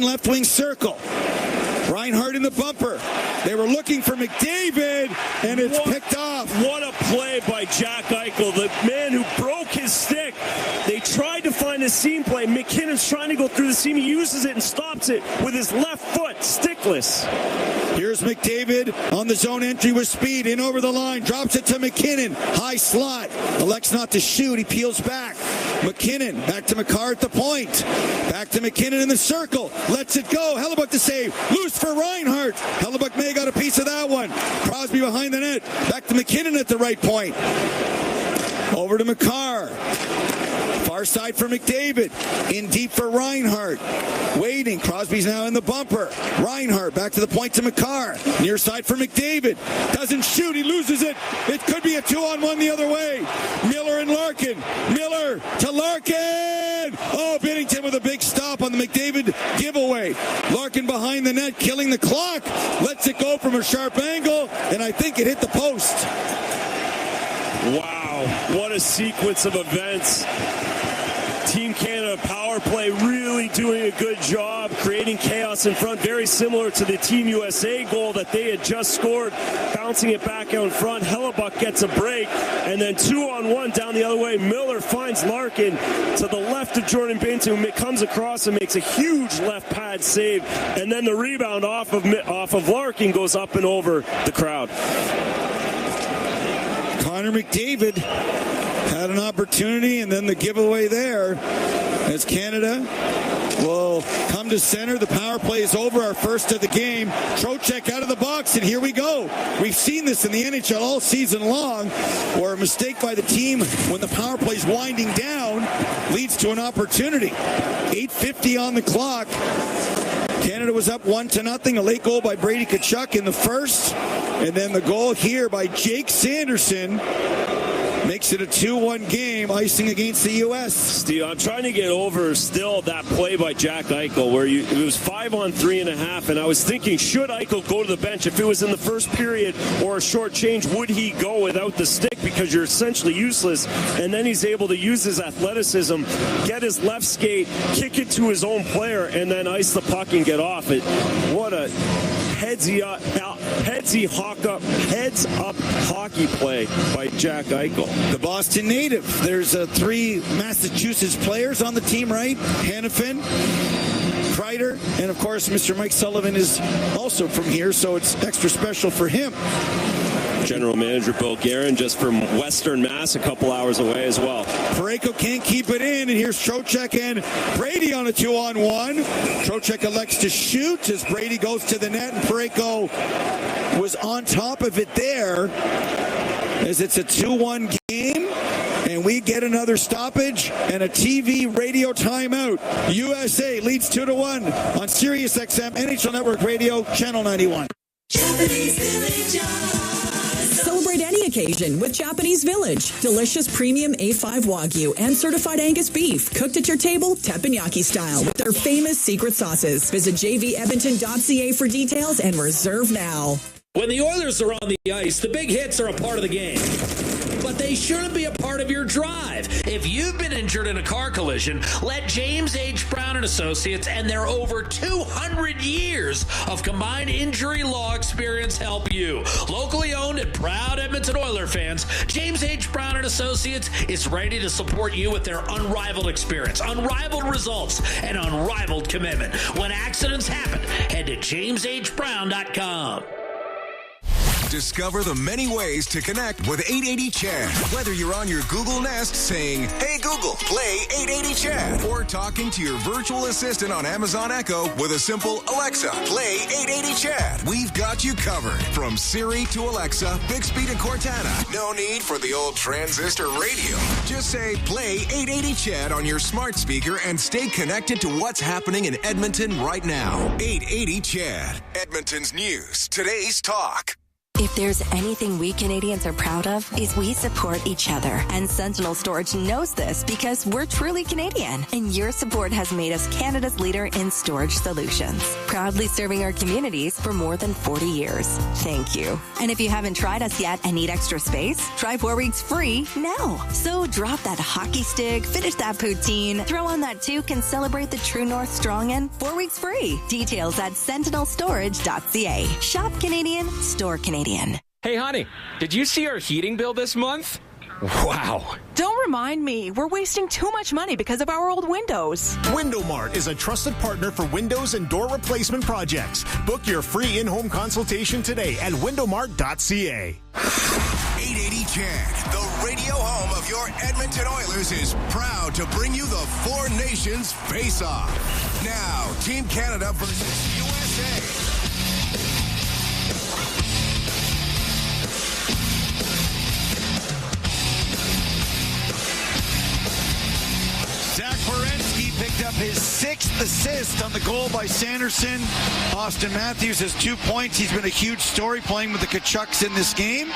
left wing circle. Reinhart in the bumper. They were looking for McDavid, and it's picked off. What a play by Jack Eichel, the man who broke his stick. They tried to find a seam play. McKinnon's trying to go through the seam. He uses it and stops it with his left foot, stickless. Here's McDavid on the zone entry with speed. In over the line. Drops it to McKinnon. High slot. Elects not to shoot. He peels back. McKinnon back to McCarr at the point. Back to McKinnon in the circle. Lets it go. Hellebuyck to save. Loose for Reinhart. Hellebuyck may have got a piece of that one. Crosby behind the net. Back to McKinnon at the right point. Over to McCarr. Far side for McDavid. In deep for Reinhart. Waiting. Crosby's now in the bumper. Reinhart back to the point to McCarr. Near side for McDavid. Doesn't shoot. He loses it. It could be a 2-on-1 the other way. Miller and Larkin. Miller to Larkin. Oh, Binnington with a big stop on the McDavid giveaway. Larkin behind the net, killing the clock. Lets it go from a sharp angle, and I think it hit the post. Wow, what a sequence of events. Team Canada power play really doing a good job creating chaos in front, very similar to the Team USA goal that they had just scored, bouncing it back out in front. Hellebuyck gets a break, and then 2-on-1 down the other way. Miller finds Larkin to the left of Jordan Binnington, who comes across and makes a huge left pad save, and then the rebound off of Larkin goes up and over the crowd. Connor McDavid had an opportunity, and then the giveaway there as Canada will come to center. The power play is over, our first of the game. Trocheck out of the box, and here we go. We've seen this in the NHL all season long, where a mistake by the team when the power play is winding down leads to an opportunity. 8:50 on the clock. Canada was up 1-0. A late goal by Brady Tkachuk in the first, and then the goal here by Jake Sanderson makes it a 2-1 game, icing against the U.S. Steve, I'm trying to get over still that play by Jack Eichel where it was 5-on-3.5, and I was thinking, should Eichel go to the bench? If it was in the first period or a short change, would he go without the stick? Because you're essentially useless, and then he's able to use his athleticism, get his left skate, kick it to his own player, and then ice the puck and get off it. What a heads up hockey play by Jack Eichel. The Boston native. There's 3 Massachusetts players on the team, right? Hannafin, Kreider, and of course Mr. Mike Sullivan is also from here, so it's extra special for him. General Manager Bill Guerin, just from Western Mass, a couple hours away as well. Parayko can't keep it in, and here's Trocheck and Brady on a 2-on-1. Trocheck elects to shoot as Brady goes to the net, and Parayko was on top of it there, as it's a 2-1 game, and we get another stoppage and a TV radio timeout. USA leads 2-1 on Sirius XM, NHL Network Radio, Channel 91. Celebrate any occasion with Japanese Village. Delicious premium A5 Wagyu and certified Angus beef cooked at your table teppanyaki style with their famous secret sauces. Visit jvedmonton.ca for details and reserve now. When the Oilers are on the ice, the big hits are a part of the game. But they shouldn't be a part of your drive. If you've been injured in a car collision, let James H. Brown & Associates and their over 200 years of combined injury law experience help you. Locally owned and proud Edmonton Oiler fans, James H. Brown & Associates is ready to support you with their unrivaled experience, unrivaled results, and unrivaled commitment. When accidents happen, head to jameshbrown.com. Discover the many ways to connect with 880 Chad. Whether you're on your Google Nest saying, "Hey Google, play 880 Chad," or talking to your virtual assistant on Amazon Echo with a simple "Alexa, play 880 Chad." We've got you covered. From Siri to Alexa, Bixby to Cortana. No need for the old transistor radio. Just say, "Play 880 Chad" on your smart speaker and stay connected to what's happening in Edmonton right now. 880 Chad, Edmonton's news, today's talk. If there's anything we Canadians are proud of, is we support each other. And Sentinel Storage knows this because we're truly Canadian. And your support has made us Canada's leader in storage solutions. Proudly serving our communities for more than 40 years. Thank you. And if you haven't tried us yet and need extra space, try 4 weeks free now. So drop that hockey stick, finish that poutine, throw on that toque, and celebrate the True North Strong In 4 weeks free. Details at sentinelstorage.ca. Shop Canadian, store Canadian. Hey, honey, did you see our heating bill this month? Wow. Don't remind me. We're wasting too much money because of our old windows. WindowMart is a trusted partner for windows and door replacement projects. Book your free in-home consultation today at windowmart.ca. 880 CHED, the radio home of your Edmonton Oilers, is proud to bring you the Four Nations Face-Off. Now, Team Canada versus USA. Zach Werenski picked up his 6th assist on the goal by Sanderson. Austin Matthews has 2 points. He's been a huge story playing with the Kachucks in this game.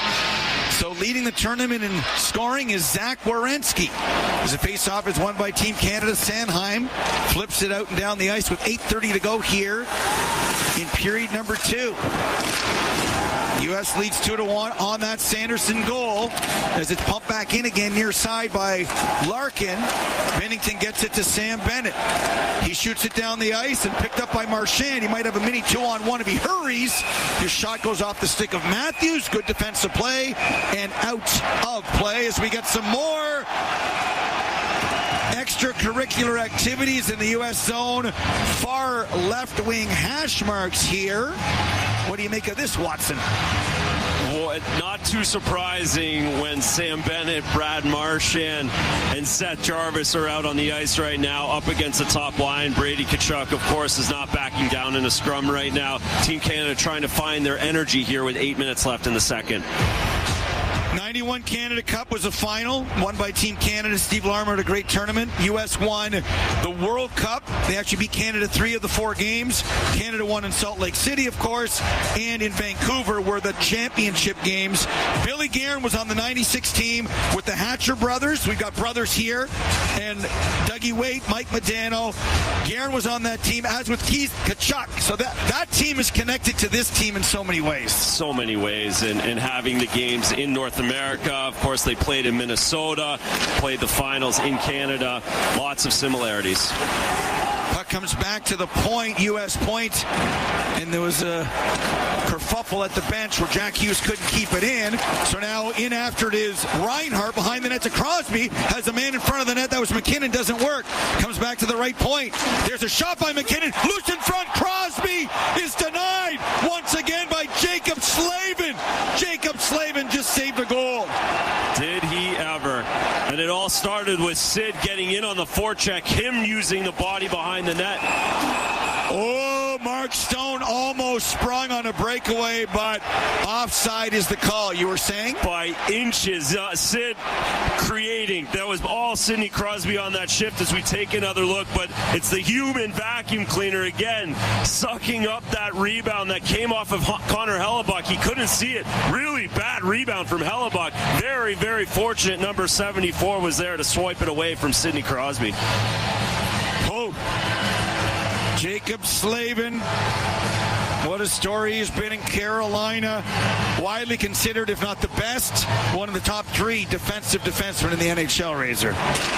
So leading the tournament in scoring is Zach Werenski. As a face-off is won by Team Canada. Sanheim flips it out and down the ice with 8:30 to go here in period number 2. U.S. leads 2-1 on that Sanderson goal as it's pumped back in again near side by Larkin. Bennington gets it to Sam Bennett. He shoots it down the ice and picked up by Marchand. He might have a mini 2-on-1 if he hurries. His shot goes off the stick of Matthews. Good defensive play and out of play as we get some more extracurricular activities in the U.S. zone. Far left wing hash marks here. What do you make of this, Watson? Well, not too surprising when Sam Bennett, Brad Marchand, and Seth Jarvis are out on the ice right now up against the top line. Brady Tkachuk, of course, is not backing down in a scrum right now. Team Canada trying to find their energy here with 8 minutes left in the second. 91 Canada Cup was a final won by Team Canada. Steve Larmer had a great tournament. U.S. won the World Cup. They actually beat Canada 3 of the 4 games. Canada won in Salt Lake City, of course, and in Vancouver were the championship games. Billy Guerin was on the 96 team with the Hatcher brothers. We've got brothers here. And Dougie Waite, Mike Modano. Guerin was on that team, as with Keith Tkachuk. So that team is connected to this team in so many ways. So many ways. And having the games in North America. Of course, they played in Minnesota, played the finals in Canada. Lots of similarities. Puck comes back to the point, U.S. point, and there was a kerfuffle at the bench where Jack Hughes couldn't keep it in. So now in after it is Reinhart behind the net to Crosby. Has a man in front of the net. That was McKinnon. Doesn't work. Comes back to the right point. There's a shot by McKinnon. Loose in front. Crosby is denied once again by Jacob Slavin. Jacob Slavin just saved a goal. Did he ever? And it all started with Sid getting in on the forecheck, him using the body behind the net. Oh, Mark Stone almost sprung on a breakaway, but offside is the call. You were saying? By inches. Sid creating. That was all Sidney Crosby on that shift as we take another look, but it's the human vacuum cleaner again, sucking up that rebound that came off of Connor Hellebuck. He couldn't see it. Really bad rebound from Hellebuck. Very, very fortunate number 74 was there to swipe it away from Sidney Crosby. Oh. Jacob Slavin. What a story he's been in Carolina. Widely considered, if not the best, one of the top 3 defensive defensemen in the NHL, Razor.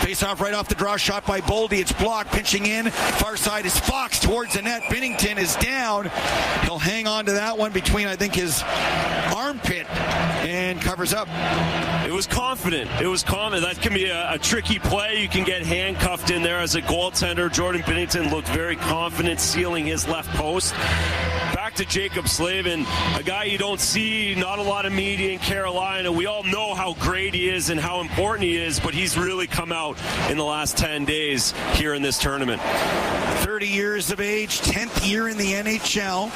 Face off right off the draw, shot by Boldy. It's blocked, pinching in. Far side is Fox towards the net. Binnington is down. He'll hang on to that one between, I think, his armpit and covers up. It was confident. It was confident. That can be a tricky play. You can get handcuffed in there as a goaltender. Jordan Binnington looked very confident sealing his left post. Back to Jacob Slavin, a guy you don't see, not a lot of media in Carolina. We all know how great he is and how important he is, but he's really come out in the last 10 days here in this tournament. 30 years of age, 10th year in the NHL.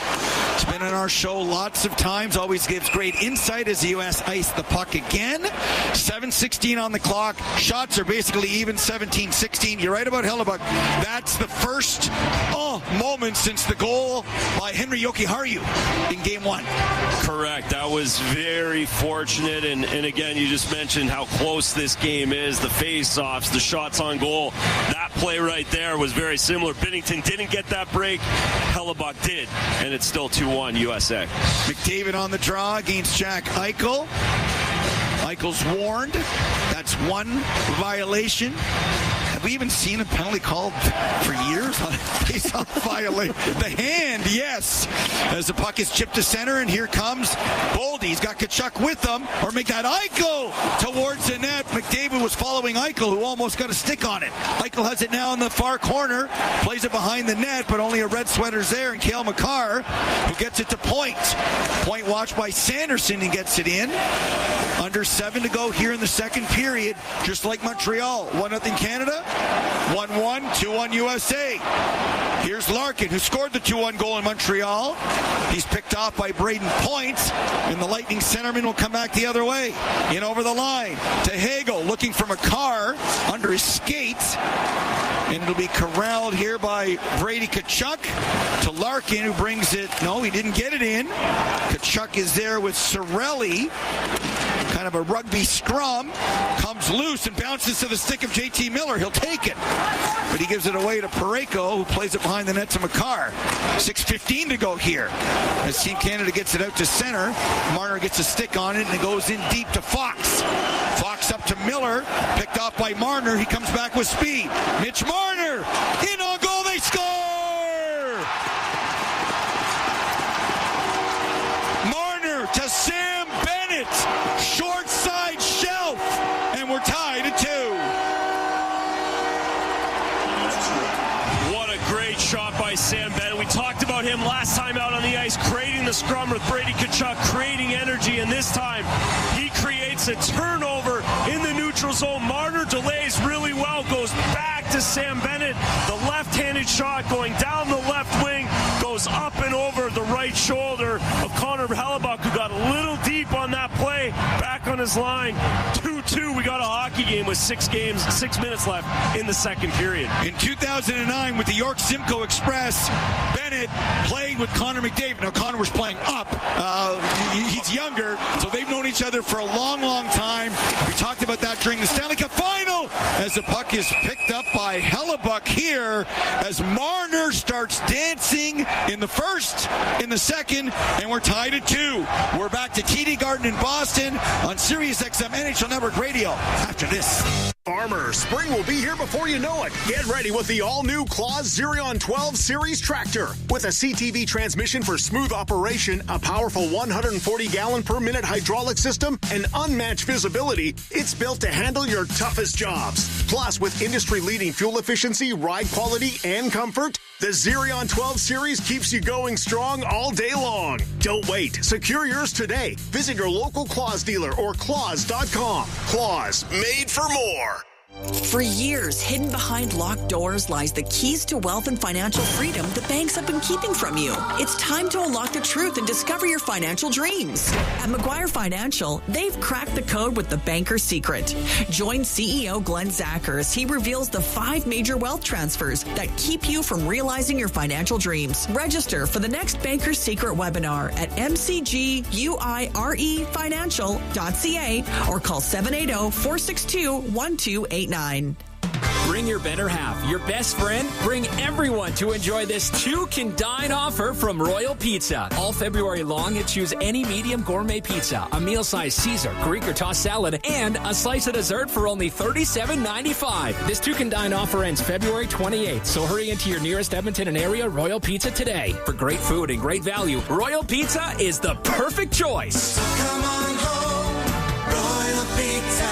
It's been on our show lots of times, always gives great insight as the U.S. ice the puck again. 7:16 on the clock. Shots are basically even, 17-16. You're right about Hellebuck. That's the first moment since the goal by Henry Jokiharju Haru in game one. Correct. That was very fortunate. And again, you just mentioned how close this game is. The face-offs, the shots on goal. That play right there was very similar. Binnington didn't get that break. Hellebuyck did. And it's still 2-1 USA. McDavid on the draw against Jack Eichel. Eichel's warned. That's one violation. Have we even seen a penalty called for years? Face-off violation. The hand, yes. As the puck is chipped to center, and here comes Boldy. He's got Tkachuk with him, or make that Eichel towards the net. McDavid was following Eichel, who almost got a stick on it. Eichel has it now in the far corner, plays it behind the net, but only a red sweater's there, and Cale Makar, who gets it to Point. Point watched by Sanderson, and gets it in. Under 7 to go here in the second period, just like Montreal. 1-0 Canada, 1-1, 2-1 USA. Here's Larkin, who scored the 2-1 goal in Montreal. He's picked off by Braden Point, and the Lightning centerman will come back the other way. In over the line to Hagel, looking for Makar under his skates. And it'll be corralled here by Brady Tkachuk to Larkin, who brings it. No, he didn't get it in. Tkachuk is there with Cirelli. Kind of a rugby scrum. Comes loose and bounces to the stick of JT Miller. He'll take it. But he gives it away to Parayko, who plays it behind the net to Makar. 6:15 to go here. As Team Canada gets it out to center, Marner gets a stick on it, and it goes in deep to Fox. Fox up to Miller. Picked off by Marner. He comes back with speed. Mitch Marner in on goal. They score! Marner to Sam Bennett. Short side shelf. And we're tied at 2. What a great shot by Sam Bennett. We talked about him last time out on the ice, creating the scrum with Brady Tkachuk, creating energy, and this time he creates a turnover in the neutral zone. Marner delays really well, goes back to Sam Bennett. The left-handed shot going down the left wing, goes up and over the right shoulder of Connor Hellebuyck, who got a little deep on that play, back on his line. 2-2, we got a hockey game with 6 minutes left in the second period. In 2009 with the York Simcoe Express, Bennett played with Connor McDavid. Now, Connor was playing up. He's younger, so they've known each other for a long, long time. We talked about that during the Stanley Cup Final as the puck is picked up by Hellebuyck here as Marner starts dancing in the first, in the second, and we're tied at 2. We're back to TD Garden in Boston on Sirius XM NHL Network Radio after this. Farmer, spring will be here before you know it. Get ready with the all-new Claas Zerion 12 Series tractor. With a CTV transmission for smooth operation, a powerful 140-gallon per minute hydraulic system, and unmatched visibility, it's built to handle your toughest jobs. Plus, with industry-leading fuel efficiency, ride quality, and comfort, the Zerion 12 Series keeps you going strong all day long. Don't wait. Secure yours today. Visit your local Claas dealer or claas.com. Claas, made for more. For years, hidden behind locked doors lies the keys to wealth and financial freedom the banks have been keeping from you. It's time to unlock the truth and discover your financial dreams. At McGuire Financial, they've cracked the code with the banker's secret. Join CEO Glenn Zacher as he reveals the 5 major wealth transfers that keep you from realizing your financial dreams. Register for the next Banker's Secret webinar at mcguirefinancial.ca or call 780-462-1289. Bring your better half, your best friend, bring everyone to enjoy this 2 can dine offer from Royal Pizza. All February long, choose any medium gourmet pizza, a meal-sized Caesar, Greek or tossed salad, and a slice of dessert for only $37.95. This 2 can dine offer ends February 28th, so hurry into your nearest Edmonton and area Royal Pizza today. For great food and great value, Royal Pizza is the perfect choice. So come on home, Royal Pizza.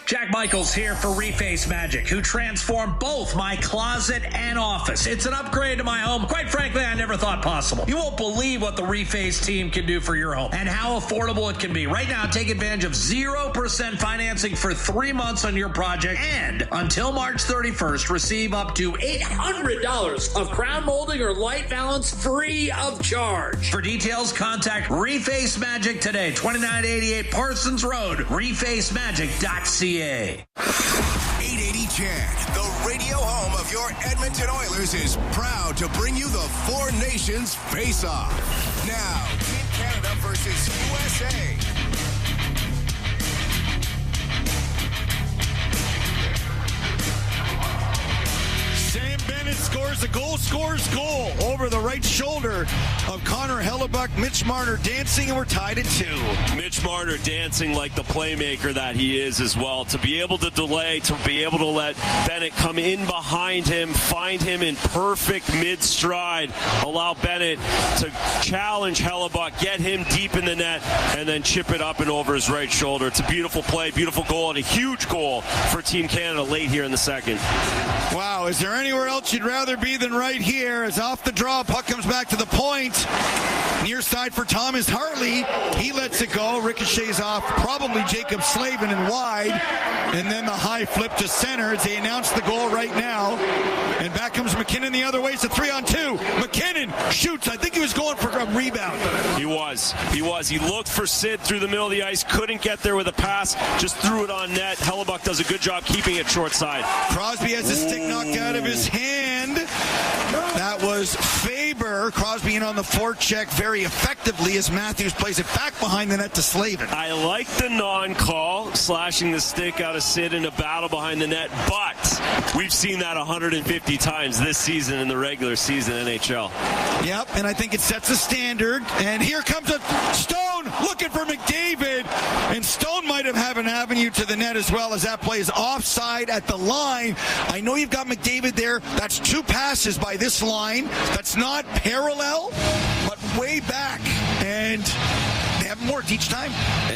Jack Michaels here for Reface Magic, who transformed both my closet and office. It's an upgrade to my home. Quite frankly, I never thought possible. You won't believe what the Reface team can do for your home and how affordable it can be. Right now, take advantage of 0% financing for 3 months on your project, and until March 31st, receive up to $800 of crown molding or light balance free of charge. For details, contact Reface Magic today, 2988 Parsons Road, refacemagic.ca. 880 Chan, the radio home of your Edmonton Oilers, is proud to bring you the Four Nations Face-Off. Now, Team Canada versus USA. Sam Bennett scores goal over the right shoulder of Connor Hellebuyck. Mitch Marner dancing, and we're tied at 2. Mitch Marner dancing like the playmaker that he is as well. To be able to delay, to be able to let Bennett come in behind him, find him in perfect mid-stride, allow Bennett to challenge Hellebuyck, get him deep in the net, and then chip it up and over his right shoulder. It's a beautiful play, beautiful goal, and a huge goal for Team Canada late here in the second. Wow, is there anywhere else you'd rather be than right here? As off the draw, puck comes back to the point. Near side for Thomas Hartley. He lets it go. Ricochets off probably Jacob Slavin and wide. And then the high flip to center as they announce the goal right now. And back comes McKinnon the other way. It's a 3-on-2. McKinnon shoots. I think he was going for a rebound. He was. He looked for Sid through the middle of the ice. Couldn't get there with a pass. Just threw it on net. Hellebuyck does a good job keeping it short side. Crosby has a stick knocked out of his hand. That was Faber. Crosby in on the forecheck very effectively as Matthews plays it back behind the net to Slavin. I like the non-call, slashing the stick out of Sid in a battle behind the net, but we've seen that 150 times this season in the regular season NHL. Yep, and I think it sets a standard. And here comes a Stone looking for McDavid. And Stone might have had an avenue to the net as well, as that play is offside at the line. I know you've got McDavid there. That's 2 passes by this line. That's not parallel, but way back. And they have more each time.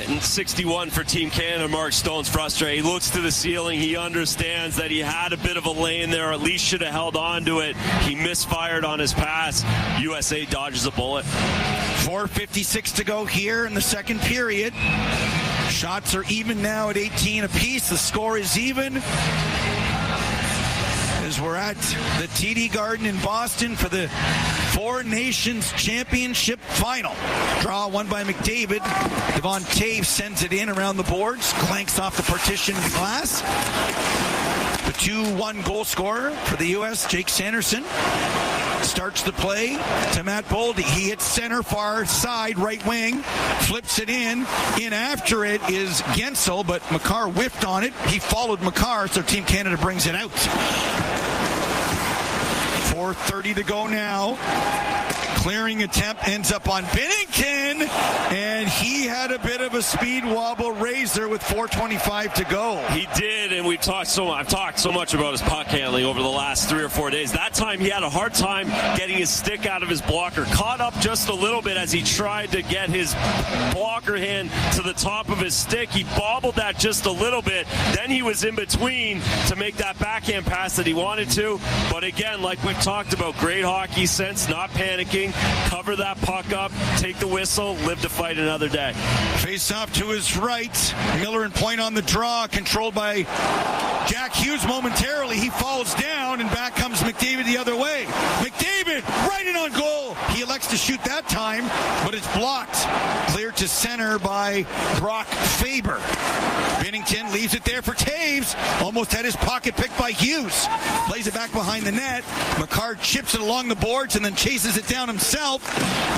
And 61 for Team Canada. Mark Stone's frustrated. He looks to the ceiling. He understands that he had a bit of a lane there, or at least should have held on to it. He misfired on his pass. USA dodges a bullet. 4:56 to go here in the second period. Shots are even now at 18 apiece. The score is even as we're at the TD Garden in Boston for the Four Nations Championship Final. Draw won by McDavid. Devon Toews sends it in around the boards, clanks off the partition of the glass. The 2-1 goal scorer for the U.S., Jake Sanderson, starts the play to Matt Boldy. He hits center, far side, right wing, flips it in. In after it is Gensel, but Makar whiffed on it. He followed Makar, so Team Canada brings it out. 4:30 to go now. Clearing attempt ends up on Binnington, and he had a bit of a speed wobble razor with 4:25 to go. He did, and I've talked so much about his puck handling over the last 3 or 4 days. That time he had a hard time getting his stick out of his blocker. Caught up just a little bit as he tried to get his blocker hand to the top of his stick. He bobbled that just a little bit. Then he was in between to make that backhand pass that he wanted to. But again, like we've talked about, great hockey sense, not panicking. Cover that puck up, take the whistle, live to fight another day. Face off to his right. Miller and point on the draw, controlled by Jack Hughes momentarily. He falls down, and back comes McDavid the other way. McDavid right in on goal. He elects to shoot that time, but it's blocked. Cleared to center by Brock Faber. Binnington leaves it there for Toews. Almost had his pocket picked by Hughes. Plays it back behind the net. Makar chips it along the boards and then chases it down himself,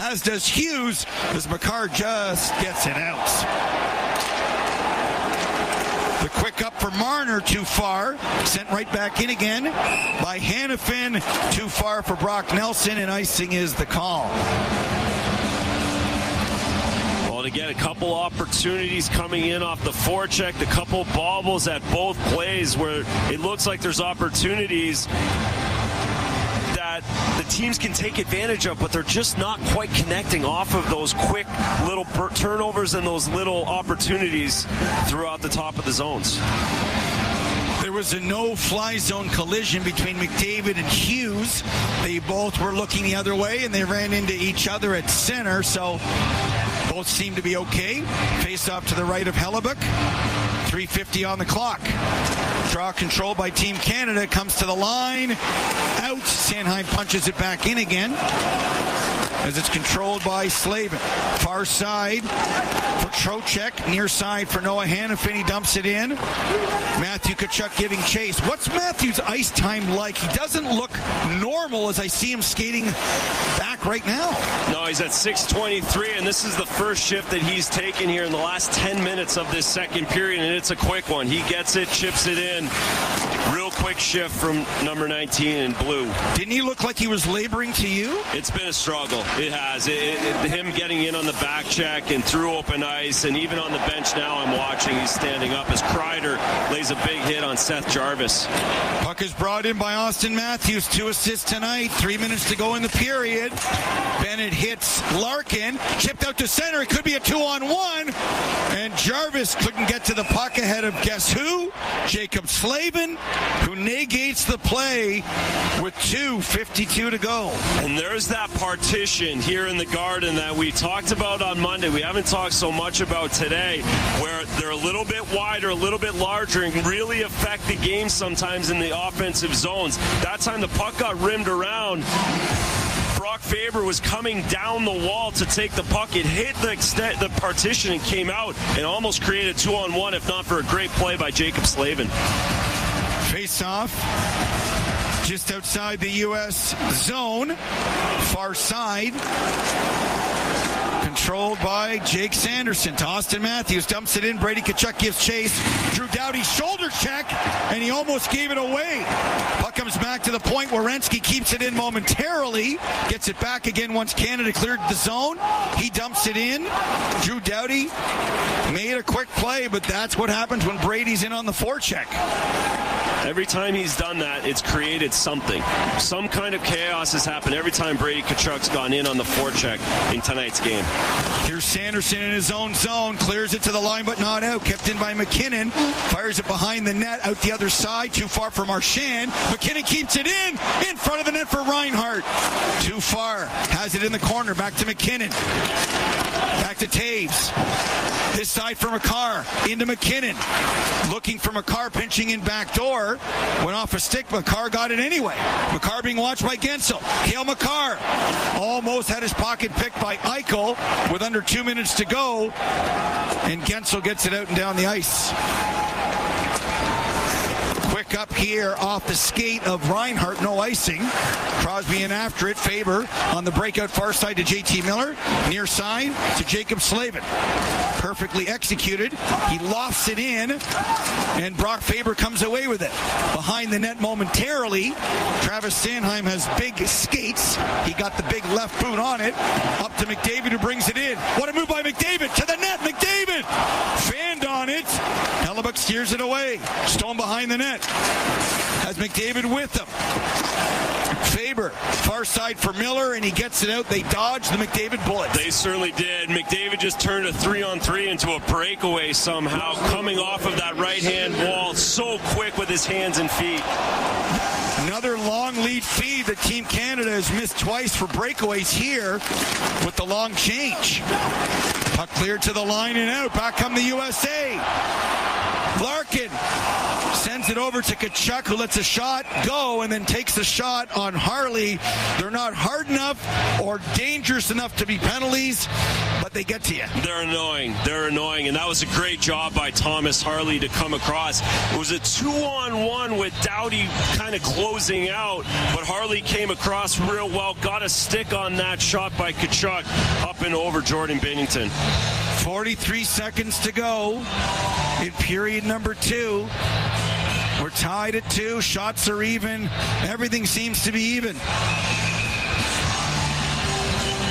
as does Hughes, as Makar just gets it out. The quick up for Marner, too far. Sent right back in again by Hanifin. Too far for Brock Nelson, and icing is the call. Again, a couple opportunities coming in off the forecheck, a couple bobbles at both plays where it looks like there's opportunities that the teams can take advantage of, but they're just not quite connecting off of those quick little turnovers and those little opportunities throughout the top of the zones. There was a no-fly zone collision between McDavid and Hughes. They both were looking the other way, and they ran into each other at center, so both seem to be okay. Face off to the right of Hellebuyck. 3:50 on the clock. Draw control by Team Canada. Comes to the line. Out. Sanheim punches it back in again. as it's controlled by Slavin. Far side for Trocheck. Near side for Noah Hanifin. He dumps it in. Matthew Tkachuk giving chase. What's Matthew's ice time like? He doesn't look normal as I see him skating back right now. No, he's at 6:23, and this is the first shift that he's taken here in the last 10 minutes of this second period, and it's a quick one. He gets it, chips it in. Real quick shift from number 19 in blue. Didn't he look like he was laboring to you? It's been a struggle. It has. Him getting in on the back check and through open ice, and even on the bench now I'm watching, he's standing up as Kreider lays a big hit on Seth Jarvis. Puck is brought in by Austin Matthews. 2 assists tonight. 3 minutes to go in the period. Bennett hits Larkin. Chipped out to center. It could be a 2-on-1. And Jarvis couldn't get to the puck ahead of guess who? Jacob Slavin, who negates the play with 2:52 to go. And there's that partition here in the Garden that we talked about on Monday. We haven't talked so much about today, where they're a little bit wider, a little bit larger, and can really affect the game sometimes in the offensive zones. That time the puck got rimmed around. Brock Faber was coming down the wall to take the puck. It hit the partition and came out and almost created 2-on-1, if not for a great play by Jacob Slavin. Face-off just outside the U.S. zone. Far side. Controlled by Jake Sanderson. To Austin Matthews. Dumps it in. Brady Tkachuk gives chase. Drew Doughty shoulder check. And he almost gave it away. Puck comes back to the point. Werenski keeps it in momentarily. Gets it back again once Canada cleared the zone. He dumps it in. Drew Doughty made a quick play, but that's what happens when Brady's in on the forecheck. Every time he's done that, it's created something. Some kind of chaos has happened every time Brady Tkachuk's gone in on the forecheck in tonight's game. Here's Sanderson in his own zone. Clears it to the line, but not out. Kept in by McKinnon. Fires it behind the net, out the other side. Too far for Marchand. McKinnon keeps it in front of the net for Reinhart. Too far. Has it in the corner. Back to McKinnon. Back to Taves. This side for McCarr. Into McKinnon. Looking for McCarr, pinching in back door. Went off a stick. McCarr got it anyway. McCarr being watched by Gensel. Cale McCarr almost had his pocket picked by Eichel with under 2 minutes to go. And Gensel gets it out and down the ice. Quick up here off the skate of Reinhart, no icing. Crosby in after it. Faber on the breakout far side to JT Miller. Near side to Jacob Slavin. Perfectly executed. He lofts it in, and Brock Faber comes away with it. Behind the net momentarily. Travis Sanheim has big skates. He got the big left boot on it. Up to McDavid, who brings it in. What a move by McDavid to the net. McDavid fanned on it. Hellebuck steers it away. Stone behind the net. Has McDavid with him. Faber, far side for Miller, and he gets it out. They dodge the McDavid bullet. They certainly did. McDavid just turned a 3-on-3 into a breakaway somehow, coming off of that right-hand wall so quick with his hands and feet. Another long lead feed that Team Canada has missed twice for breakaways here with the long change. Puck cleared to the line and out. Back come the USA. Larkin sends it over to Tkachuk, who lets a shot go and then takes the shot on Harley. They're not hard enough or dangerous enough to be penalties, but they get to you. They're annoying. And that was a great job by Thomas Harley to come across. It was a 2-on-1 with Doughty kind of closing out, but Harley came across real well, got a stick on that shot by Tkachuk up and over Jordan Binnington. 43 seconds to go in period number 2. We're tied at 2. Shots are even. Everything seems to be even.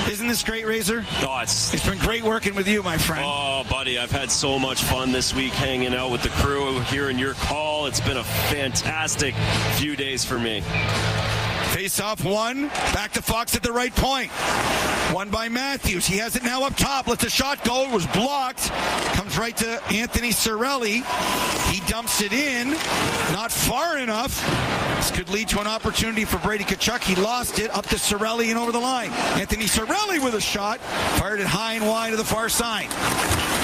Isn't this great, Razor? Oh, it's been great working with you, my friend. Oh, buddy, I've had so much fun this week hanging out with the crew here in your call. It's been a fantastic few days for me. Face-off one. Back to Fox at the right point. One by Matthews. He has it now up top. Lets a shot go. It was blocked. Comes right to Anthony Cirelli. He dumps it in. Not far enough. This could lead to an opportunity for Brady Tkachuk. He lost it up to Cirelli and over the line. Anthony Cirelli with a shot. Fired it high and wide to the far side.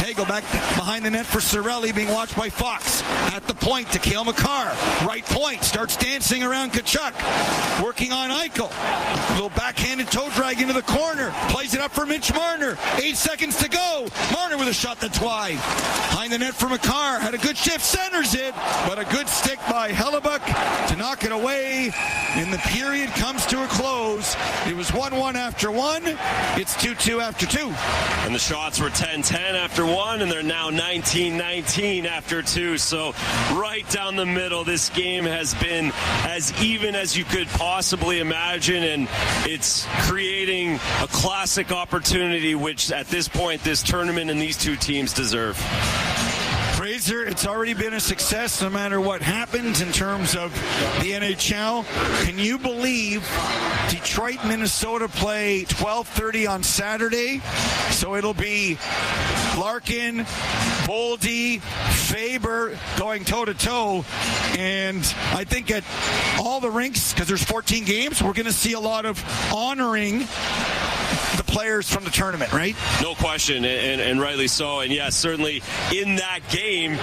Hagel back behind the net for Cirelli, being watched by Fox. At the point to Cale Makar. Right point. Starts dancing around Tkachuk. Working on Eichel. A little backhanded toe drag into the corner. Plays it up for Mitch Marner. 8 seconds to go. Marner with a shot that's wide. Behind the net for Makar. Had a good shift. Centers it. But a good stick by Hellebuck to knock it away. And the period comes to a close. It was 1-1 after 1. It's 2-2 after 2. And the shots were 10-10 after 1, and they're now 19-19 after 2. So right down the middle, this game has been as even as you could possibly imagine, and it's creating a classic opportunity, which at this point, this tournament and these two teams deserve. Fraser, it's already been a success no matter what happens in terms of the NHL. Can you believe Detroit, Minnesota play 12:30 on Saturday? So it'll be Larkin, Boldy, Faber going toe-to-toe. And I think at all the rinks, because there's 14 games, we're going to see a lot of honoring the players from the tournament, right? No question, and rightly so. And yes, certainly in that game,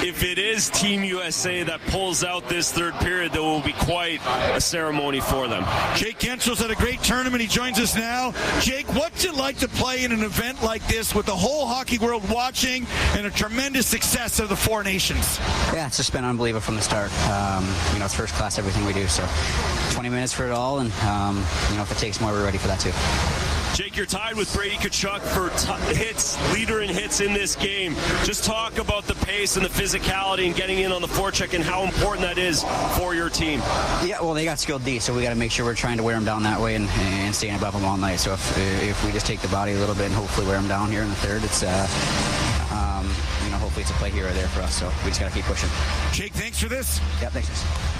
if it is Team USA that pulls out this third period, there will be quite a ceremony for them. Jake Gensel's had a great tournament. He joins us now. Jake, what's it like to play in an event like this with the whole hockey world watching and a tremendous success of the four nations? Yeah, it's just been unbelievable from the start. It's first class, everything we do. So 20 minutes for it all, and if it takes more, we're ready for that too. Jake, you're tied with Brady Tkachuk for leader in hits in this game. Just talk about the pace and the physicality and getting in on the forecheck and how important that is for your team. Yeah, well, they got skilled D, so we got to make sure we're trying to wear them down that way and staying above them all night. So if we just take the body a little bit and hopefully wear them down here in the third, it's hopefully it's a play here or there for us. So we just got to keep pushing. Jake, thanks for this. Yeah, thanks.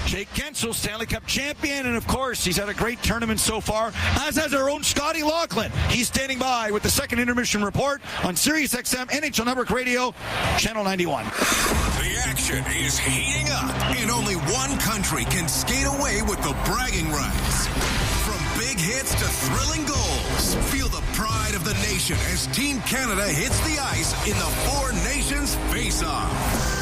Jake Gensel, Stanley Cup champion, and of course, he's had a great tournament so far, as has our own Scotty Laughlin. He's standing by with the second intermission report on SiriusXM NHL Network Radio, Channel 91. The action is heating up, and only one country can skate away with the bragging rights. From big hits to thrilling goals, feel the pride of the nation as Team Canada hits the ice in the Four Nations Face-Off.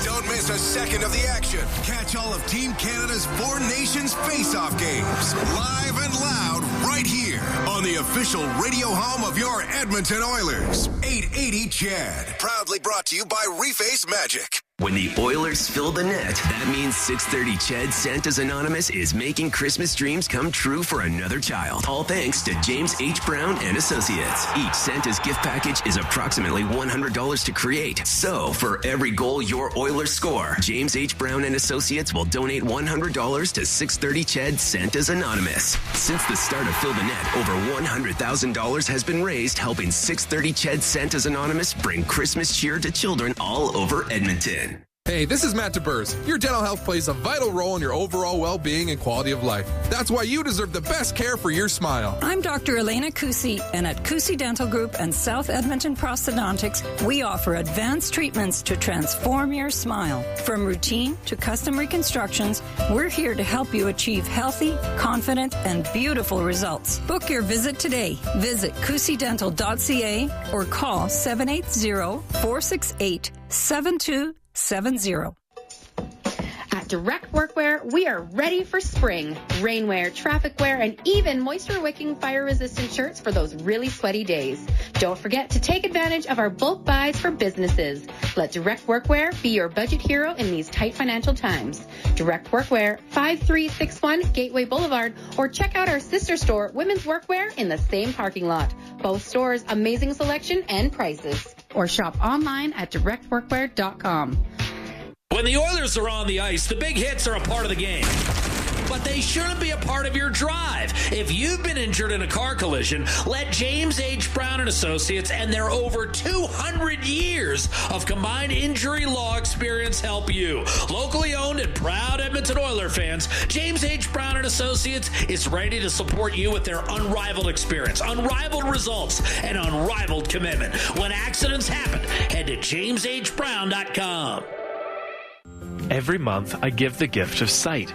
Don't miss a second of the action. Catch all of Team Canada's Four Nations Face-Off games live and loud right here on the official radio home of your Edmonton Oilers. 880 CHED. Proudly brought to you by Reface Magic. When the Oilers fill the net, that means 630 CHED Santa's Anonymous is making Christmas dreams come true for another child. All thanks to James H. Brown and Associates. Each Santa's gift package is approximately $100 to create. So, for every goal your Oilers score, James H. Brown and Associates will donate $100 to 630 CHED Santa's Anonymous. Since the start of Fill the Net, over $100,000 has been raised helping 630 CHED Santa's Anonymous bring Christmas cheer to children all over Edmonton. Hey, this is Matt DeBurs. Your dental health plays a vital role in your overall well-being and quality of life. That's why you deserve the best care for your smile. I'm Dr. Elena Cusi, and at Cusi Dental Group and South Edmonton Prosthodontics, we offer advanced treatments to transform your smile. From routine to custom reconstructions, we're here to help you achieve healthy, confident, and beautiful results. Book your visit today. Visit cusidental.ca or call 780-468-7270. At Direct Workwear, we are ready for spring. Rainwear, traffic wear, and even moisture-wicking, fire-resistant shirts for those really sweaty days. Don't forget to take advantage of our bulk buys for businesses. Let Direct Workwear be your budget hero in these tight financial times. Direct Workwear, 5361 Gateway Boulevard, or check out our sister store, Women's Workwear, in the same parking lot. Both stores, amazing selection and prices. Or shop online at directworkwear.com. When the Oilers are on the ice, the big hits are a part of the game. But they shouldn't be a part of your drive. If you've been injured in a car collision, let James H. Brown and Associates and their over 200 years of combined injury law experience help you. Locally owned and proud Edmonton Oilers fans, James H. Brown and Associates is ready to support you with their unrivaled experience, unrivaled results, and unrivaled commitment. When accidents happen, head to jameshbrown.com. Every month, I give the gift of sight.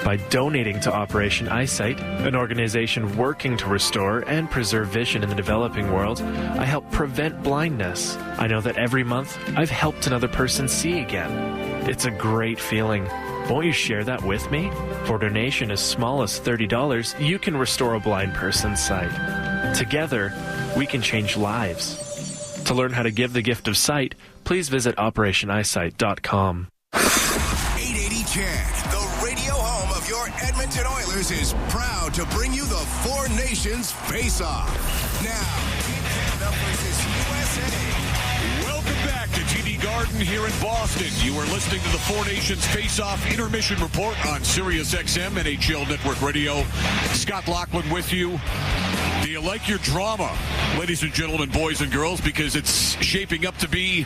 By donating to Operation Eyesight, an organization working to restore and preserve vision in the developing world, I help prevent blindness. I know that every month, I've helped another person see again. It's a great feeling. Won't you share that with me? For a donation as small as $30, you can restore a blind person's sight. Together, we can change lives. To learn how to give the gift of sight, please visit OperationEyesight.com. 880 CHED, the radio home of your Edmonton Oilers, is proud to bring you the Four Nations Face-Off. Now, Team Canada versus USA. Welcome back to TD Garden here in Boston. You are listening to the Four Nations Face-Off Intermission Report on Sirius XM NHL Network Radio. Scott Laughlin with you. Do you like your drama, ladies and gentlemen, boys and girls? Because it's shaping up to be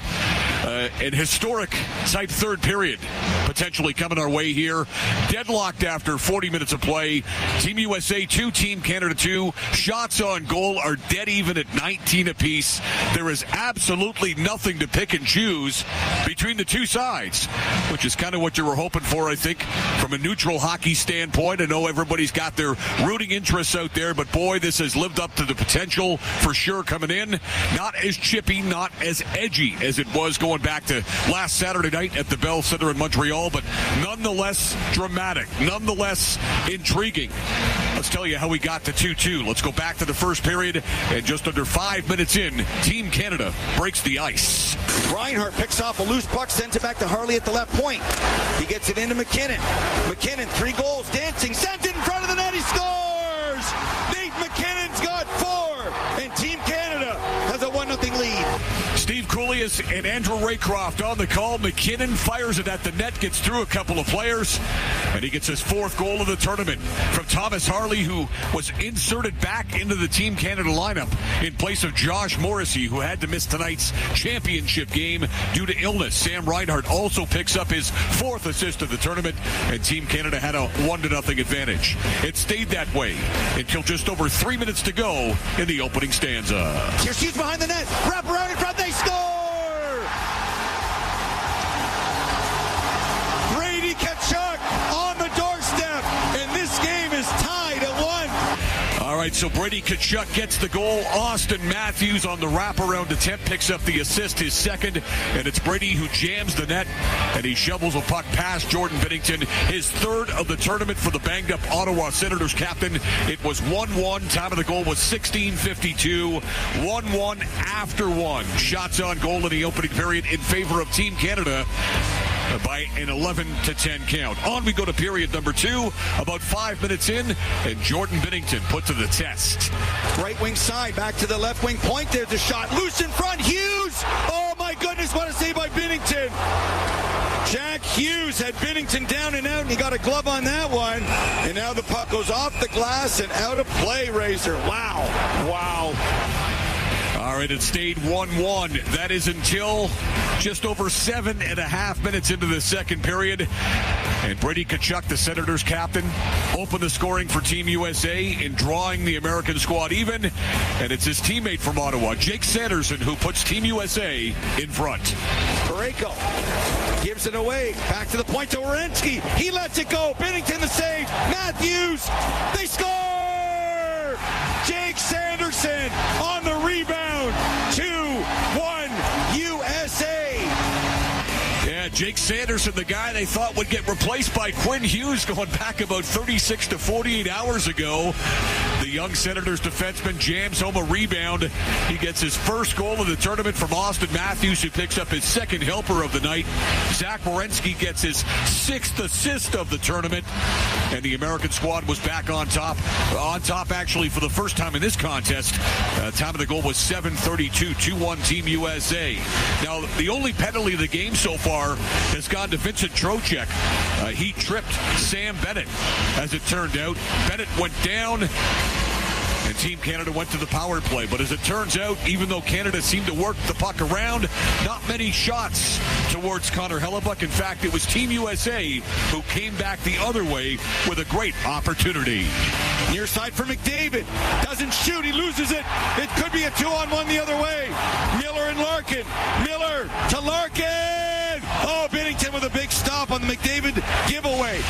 an historic type third period potentially coming our way here. Deadlocked after 40 minutes of play. Team USA 2, Team Canada 2. Shots on goal are dead even at 19 apiece. There is absolutely nothing to pick and choose between the two sides, which is kind of what you were hoping for, I think, from a neutral hockey standpoint. I know everybody's got their rooting interests out there, but boy, this has lived up to the potential for sure coming in. Not as chippy, not as edgy as it was going back to last Saturday night at the Bell Center in Montreal, but nonetheless dramatic, nonetheless intriguing. Let's tell you how we got to 2-2. Let's go back to the first period, and just under 5 minutes in, Team Canada breaks the ice. Reinhart picks off a loose puck, sends it back to Harley at the left point. He gets it into McKinnon. McKinnon, 3 goals, dancing, sends it in front of the net, he scores! Nate McKinnon's got 4, and Team Canada has a 1-0 lead. Steve Coolius and Andrew Raycroft on the call. McKinnon fires it at the net, gets through a couple of players, and he gets his 4th goal of the tournament from Thomas Harley, who was inserted back into the Team Canada lineup in place of Josh Morrissey, who had to miss tonight's championship game due to illness. Sam Reinhart also picks up his 4th assist of the tournament, and Team Canada had a 1-0 advantage. It stayed that way until just over 3 minutes to go in the opening stanza. Here's Hughes behind the net, wrap around in front, they score! Brady Tkachuk on the doorstep, and this game is tied at 1. All right, so Brady Tkachuk gets the goal. Austin Matthews on the wraparound attempt picks up the assist, his 2nd, and it's Brady who jams the net, and he shovels a puck past Jordan Binnington, his 3rd of the tournament for the banged-up Ottawa Senators captain. It was 1-1. Time of the goal was 16:52. 1-1 after 1. Shots on goal in the opening period in favor of Team Canada by an 11-10 count. On we go to period number 2, about 5 minutes in, and Jordan Binnington put to the test. Right wing side, back to the left wing point. There's a shot, loose in front, Hughes! Oh my goodness, what a save by Binnington! Jack Hughes had Binnington down and out, and he got a glove on that one. And now the puck goes off the glass and out of play, Razor. Wow. All right, it stayed 1-1. That is until just over 7.5 minutes into the second period. And Brady Tkachuk, the Senators captain, opened the scoring for Team USA in drawing the American squad even. And it's his teammate from Ottawa, Jake Sanderson, who puts Team USA in front. Parayko gives it away. Back to the point to Werenski. He lets it go. Binnington the save. Matthews. They score! Jake Sanderson on the rebound. 2-1 USA. Yeah, Jake Sanderson, the guy they thought would get replaced by Quinn Hughes going back about 36 to 48 hours ago. The young Senators defenseman jams home a rebound. He gets his 1st goal of the tournament from Austin Matthews, who picks up his 2nd helper of the night. Zach Werenski gets his 6th assist of the tournament, and the American squad was back on top. On top, actually, for the first time in this contest. Time of the goal was 7:32, 2-1 Team USA. Now, the only penalty of the game so far has gone to Vincent Trocheck. He tripped Sam Bennett, as it turned out. Bennett went down, and Team Canada went to the power play. But as it turns out, even though Canada seemed to work the puck around, not many shots towards Connor Hellebuck. In fact, it was Team USA who came back the other way with a great opportunity. Near side for McDavid. Doesn't shoot. He loses it. It could be a 2-on-1 the other way. Miller and Larkin. Miller to Larkin. Oh, Binnington with a big stop on the McDavid giveaway.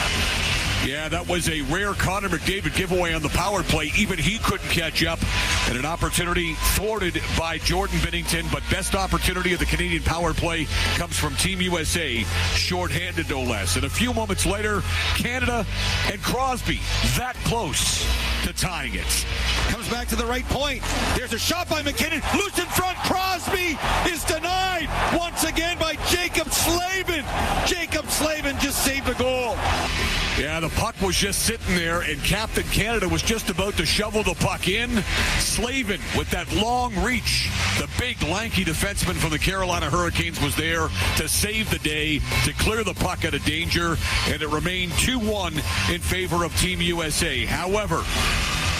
Yeah, that was a rare Connor McDavid giveaway on the power play. Even he couldn't catch up. And an opportunity thwarted by Jordan Binnington. But best opportunity of the Canadian power play comes from Team USA, shorthanded no less. And a few moments later, Canada and Crosby that close to tying it. Comes back to the right point. There's a shot by McKinnon. Loose in front. Crosby is denied once again by Jacob Slavin. Jacob Slavin just saved a goal. Yeah, the puck was just sitting there, and Captain Canada was just about to shovel the puck in. Slavin, with that long reach, the big, lanky defenseman from the Carolina Hurricanes was there to save the day, to clear the puck out of danger, and it remained 2-1 in favor of Team USA. However,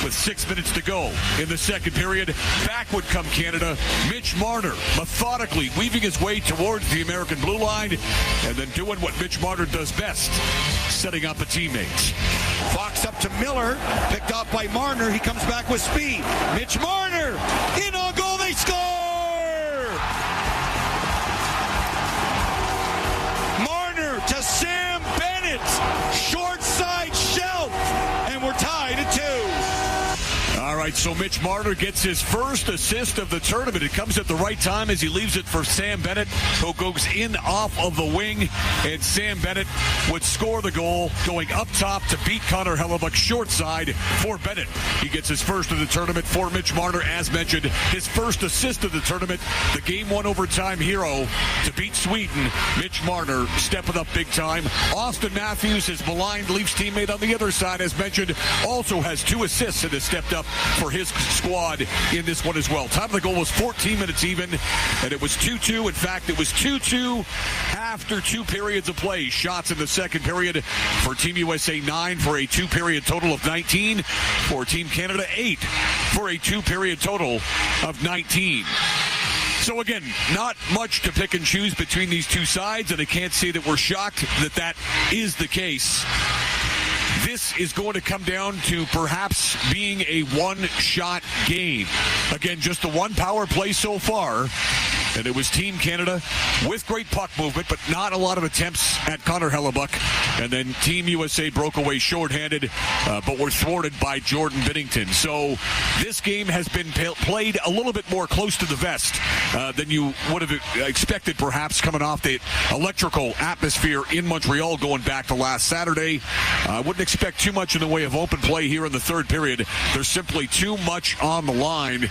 with 6 minutes to go in the second period, back would come Canada. Mitch Marner methodically weaving his way towards the American blue line and then doing what Mitch Marner does best, setting up a teammate. Fox up to Miller, picked off by Marner. He comes back with speed. Mitch Marner in on goal. They score! Marner to Sam Bennett. Short side shelf. And we're tied at 2. All right, so Mitch Marner gets his first assist of the tournament. It comes at the right time as he leaves it for Sam Bennett, who goes in off of the wing, and Sam Bennett would score the goal, going up top to beat Connor Hellebuyck short side for Bennett. He gets his first of the tournament for Mitch Marner, as mentioned, his first assist of the tournament, the game one overtime hero to beat Sweden. Mitch Marner stepping up big time. Austin Matthews, his maligned Leafs teammate on the other side, as mentioned, also has 2 assists and has stepped up for his squad in this one as well. Time of the goal was 14 minutes even, and it was 2-2. In fact, it was 2-2 after 2 periods of play. Shots in the second period for Team USA, 9 for a 2-period total of 19. For Team Canada, 8 for a 2-period total of 19. So again, not much to pick and choose between these two sides, and I can't say that we're shocked that that is the case. This is going to come down to perhaps being a one-shot game. Again, just the one power play so far. And it was Team Canada with great puck movement, but not a lot of attempts at Connor Hellebuyck. And then Team USA broke away shorthanded, but were thwarted by Jordan Binnington. So this game has been played a little bit more close to the vest than you would have expected, perhaps, coming off the electrical atmosphere in Montreal going back to last Saturday. I wouldn't expect too much in the way of open play here in the third period. There's simply too much on the line,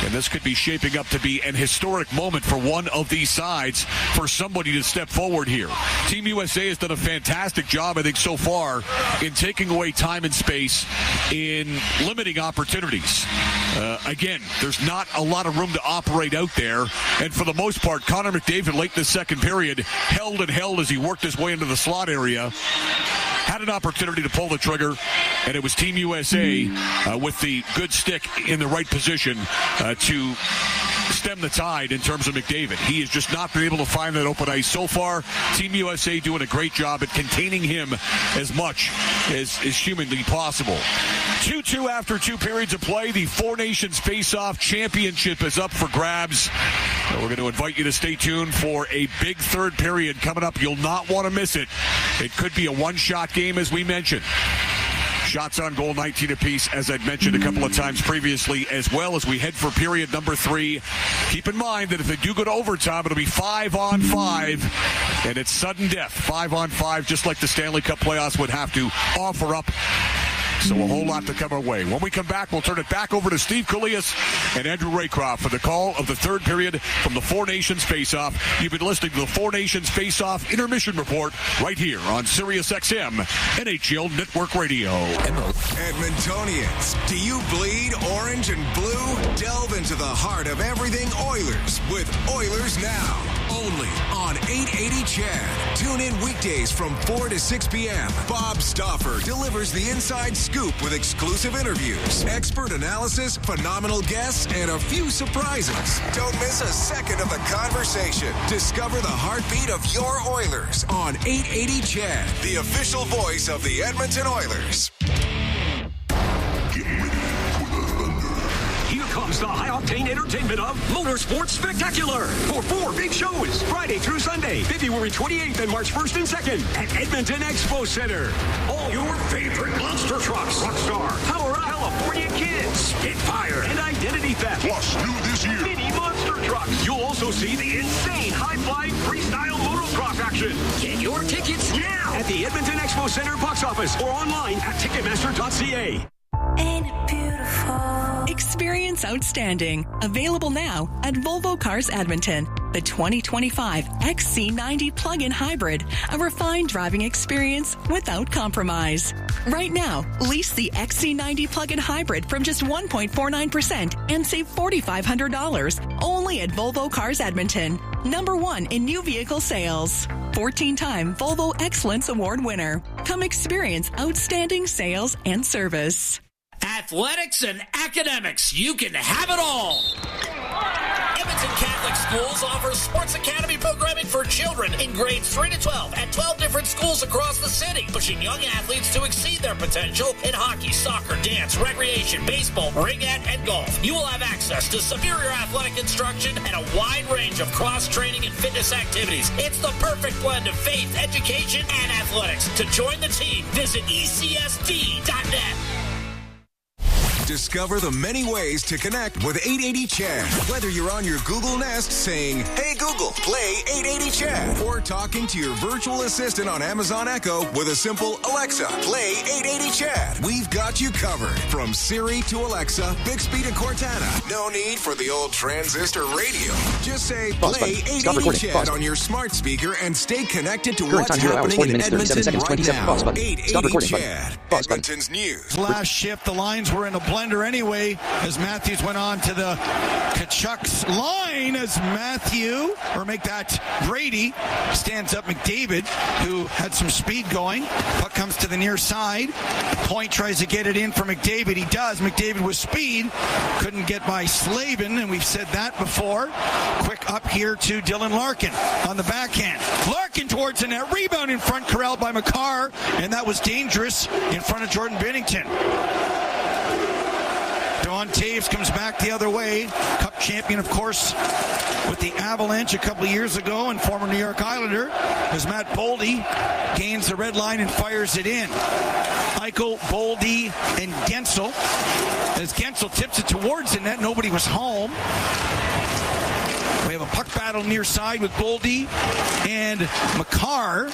and this could be shaping up to be an historic moment for one of these sides, for somebody to step forward here. Team USA has done a fantastic job, I think, so far in taking away time and space, in limiting opportunities. Again, there's not a lot of room to operate out there, and for the most part, Connor McDavid late in the second period held as he worked his way into the slot area. Had an opportunity to pull the trigger, and it was Team USA with the good stick in the right position to stem the tide in terms of McDavid. He has just not been able to find that open ice so far. Team USA doing a great job at containing him as much as is humanly possible. 2-2 after 2 periods of play. The Four Nations Face-Off Championship is up for grabs. We're going to invite you to stay tuned for a big third period coming up. You'll not want to miss it. It could be a one-shot game, as we mentioned. Shots on goal, 19 apiece, as I'd mentioned a couple of times previously, as well as we head for period number 3. Keep in mind that if they do go to overtime, it'll be 5-on-5, and it's sudden death. 5-on-5, just like the Stanley Cup playoffs would have to offer up. So a whole lot to come our way. When we come back, we'll turn it back over to Steve Kalias and Andrew Raycroft for the call of the third period from the Four Nations Face-Off. You've been listening to the Four Nations Face-Off Intermission Report right here on Sirius XM NHL Network Radio. Edmontonians, do you bleed orange and blue? Delve into the heart of everything Oilers with Oilers Now. Only on 880 CHED. Tune in weekdays from 4 to 6 p.m. Bob Stauffer delivers the inside scoop with exclusive interviews, expert analysis, phenomenal guests, and a few surprises. Don't miss a second of the conversation. Discover the heartbeat of your Oilers on 880 CHED, the official voice of the Edmonton Oilers. Here comes the the high-octane entertainment of Motorsports Spectacular for 4 big shows, Friday through Sunday, February 28th and March 1st and 2nd at Edmonton Expo Center. All your favorite monster trucks, Rockstar, Power Up, California Kids, Spitfire, and Identity Theft. Plus, new this year, mini monster trucks. You'll also see the insane high-flying freestyle motocross action. Get your tickets now at the Edmonton Expo Center box office or online at Ticketmaster.ca. Ain't it beautiful? Experience outstanding. Available now at Volvo Cars Edmonton. The 2025 XC90 plug-in hybrid. A refined driving experience without compromise. Right now, lease the XC90 plug-in hybrid from just 1.49% and save $4,500. Only at Volvo Cars Edmonton. Number 1 in new vehicle sales. 14-time Volvo Excellence Award winner. Come experience outstanding sales and service. Athletics and academics, you can have it all. Edmonton Catholic Schools offers sports academy programming for children in grades 3 to 12 at 12 different schools across the city, pushing young athletes to exceed their potential in hockey, soccer, dance, recreation, baseball, ringette, and golf. You will have access to superior athletic instruction and a wide range of cross-training and fitness activities. It's the perfect blend of faith, education, and athletics. To join the team, visit ecsd.net. Discover the many ways to connect with 880 Chad. Whether you're on your Google Nest saying, "Hey Google, play 880 Chad," or talking to your virtual assistant on Amazon Echo with a simple "Alexa, play 880 Chad." We've got you covered. From Siri to Alexa, Bixby to Cortana. No need for the old transistor radio. Just say, "Play 880 Chad" on your smart speaker and stay connected to what's happening in Edmonton right now. 880 Chad, Edmonton's news. Last shift, the lines were in a blender anyway as Matthews went on to the Tkachuk's line as Brady stands up McDavid, who had some speed going. Puck comes to the near side. Point tries to get it in for McDavid. He does. McDavid with speed. Couldn't get by Slavin, and we've said that before. Quick up here to Dylan Larkin on the backhand. Larkin towards the net. Rebound in front, corralled by Makar, and that was dangerous in front of Jordan Binnington. Don Taves comes back the other way. Cup champion, of course, with the Avalanche a couple of years ago, and former New York Islander, as Matt Boldy gains the red line and fires it in. Eichel, Boldy, and Gensel. As Gensel tips it towards the net, nobody was home. We have a puck battle near side with Boldy and Makar,